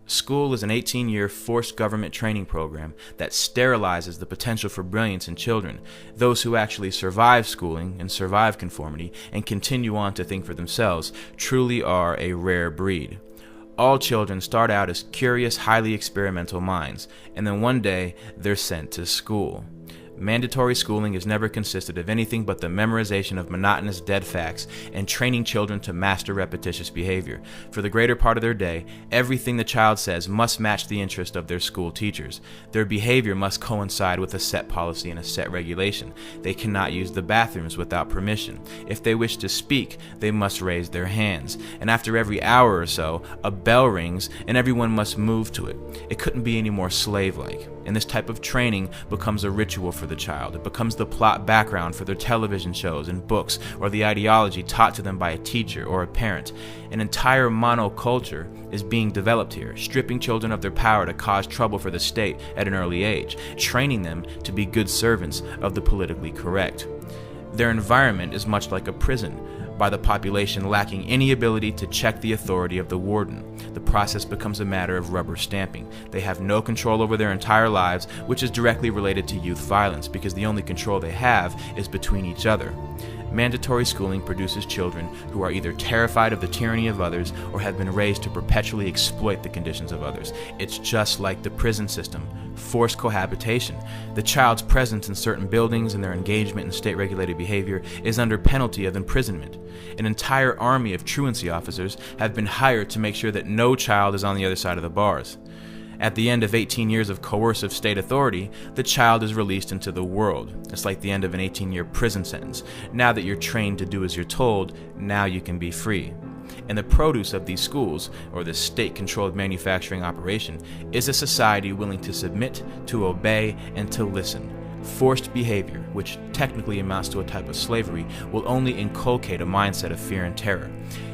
School is an 18-year forced government training program that sterilizes the potential for brilliance in children. Those who actually survive schooling and survive conformity and continue on to think for themselves truly are a rare breed. All children start out as curious, highly experimental minds, and then one day they're sent to school. Mandatory schooling has never consisted of anything but the memorization of monotonous dead facts and training children to master repetitious behavior. For the greater part of their day, everything the child says must match the interest of their school teachers. Their behavior must coincide with a set policy and a set regulation. They cannot use the bathrooms without permission. If they wish to speak, they must raise their hands. And after every hour or so, a bell rings and everyone must move to it. It couldn't be any more slave-like. And this type of training becomes a ritual for the child. It becomes the plot background for their television shows and books, or the ideology taught to them by a teacher or a parent. An entire monoculture is being developed here, stripping children of their power to cause trouble for the state at an early age, training them to be good servants of the politically correct. Their environment is much like a prison, by the population lacking any ability to check the authority of the warden. The process becomes a matter of rubber stamping. They have no control over their entire lives, which is directly related to youth violence, because the only control they have is between each other. Mandatory schooling produces children who are either terrified of the tyranny of others or have been raised to perpetually exploit the conditions of others. It's just like the prison system, forced cohabitation. The child's presence in certain buildings and their engagement in state-regulated behavior is under penalty of imprisonment. An entire army of truancy officers have been hired to make sure that no child is on the other side of the bars. At the end of 18 years of coercive state authority, the child is released into the world. It's like the end of an 18-year prison sentence. Now that you're trained to do as you're told, now you can be free. And the produce of these schools, or this state-controlled manufacturing operation, is a society willing to submit, to obey, and to listen. Forced behavior, which technically amounts to a type of slavery, will only inculcate a mindset of fear and terror.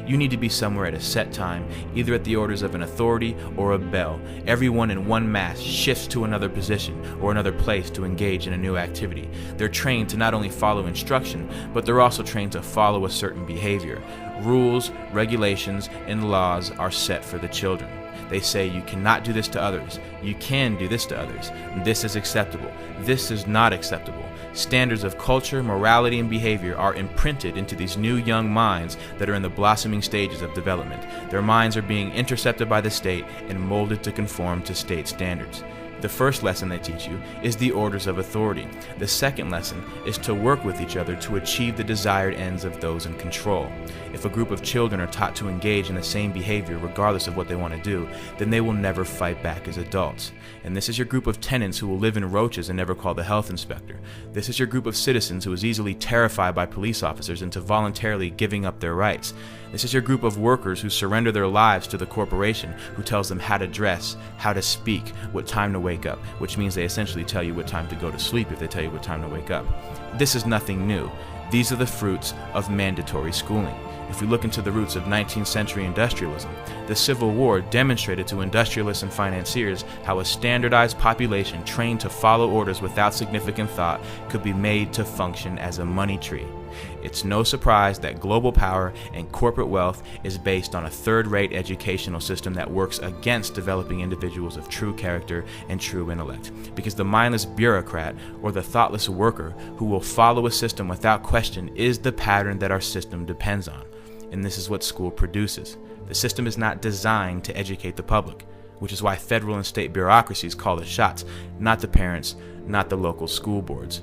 You need to be somewhere at a set time, either at the orders of an authority or a bell. Everyone in one mass shifts to another position or another place to engage in a new activity. They're trained to not only follow instruction, but they're also trained to follow a certain behavior. Rules, regulations, and laws are set for the children. They say you cannot do this to others. You can do this to others. This is acceptable. This is not acceptable. Standards of culture, morality, and behavior are imprinted into these new young minds that are in the blossoming stages of development. Their minds are being intercepted by the state and molded to conform to state standards. The first lesson they teach you is the orders of authority. The second lesson is to work with each other to achieve the desired ends of those in control. If a group of children are taught to engage in the same behavior regardless of what they want to do, then they will never fight back as adults. And this is your group of tenants who will live in roaches and never call the health inspector. This is your group of citizens who is easily terrified by police officers into voluntarily giving up their rights. This is your group of workers who surrender their lives to the corporation who tells them how to dress, how to speak, what time to wake up, which means they essentially tell you what time to go to sleep if they tell you what time to wake up. This is nothing new. These are the fruits of mandatory schooling. If we look into the roots of 19th century industrialism, the Civil War demonstrated to industrialists and financiers how a standardized population trained to follow orders without significant thought could be made to function as a money tree. It's no surprise that global power and corporate wealth is based on a third-rate educational system that works against developing individuals of true character and true intellect. Because the mindless bureaucrat or the thoughtless worker who will follow a system without question is the pattern that our system depends on. And this is what school produces. The system is not designed to educate the public, which is why federal and state bureaucracies call the shots, not the parents, not the local school boards.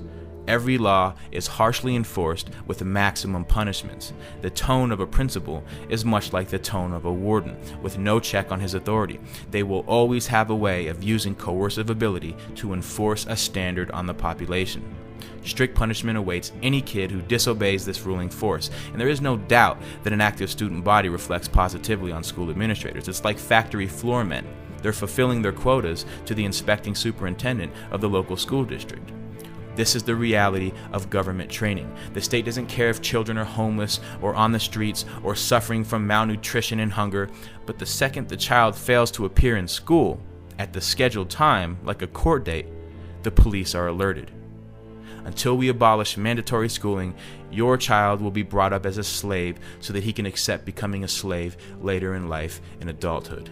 Every law is harshly enforced with maximum punishments. The tone of a principal is much like the tone of a warden, with no check on his authority. They will always have a way of using coercive ability to enforce a standard on the population. Strict punishment awaits any kid who disobeys this ruling force, and there is no doubt that an active student body reflects positively on school administrators. It's like factory floor men. They're fulfilling their quotas to the inspecting superintendent of the local school district. This is the reality of government training. The state doesn't care if children are homeless or on the streets or suffering from malnutrition and hunger, but the second the child fails to appear in school at the scheduled time, like a court date, the police are alerted. Until we abolish mandatory schooling, your child will be brought up as a slave so that he can accept becoming a slave later in life in adulthood.